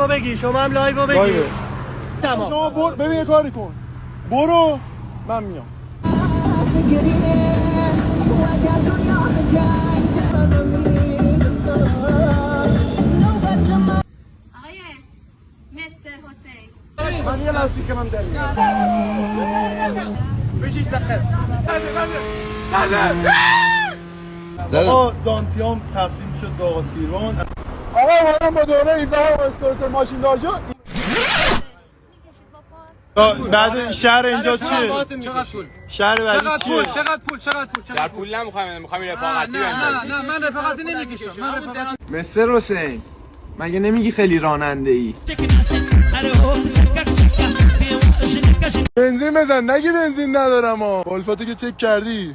لایو بگی، شما هم لایو بگی. تمام. شما برو ببین یه کاری کن. برو من میام. مستر حسین من یه لاستیک من در میارم. بشی سقف. آقا زانتیام تقدیم شد به آقا سیروان. آقا من با دوره 18 استرس ماشین دار شد. بعد شهر اینجا چیه؟ چقدر پول؟ شهر بعدی چیه؟ چقدر پول؟ در پول نمیخوایم رفاقتی نه من رفاقتی نمیکشم. مستر حسین مگه نمیگی خیلی راننده ای؟ بنزین بزن نگی بنزین ندارم ها. ولفاتو که چک کردی؟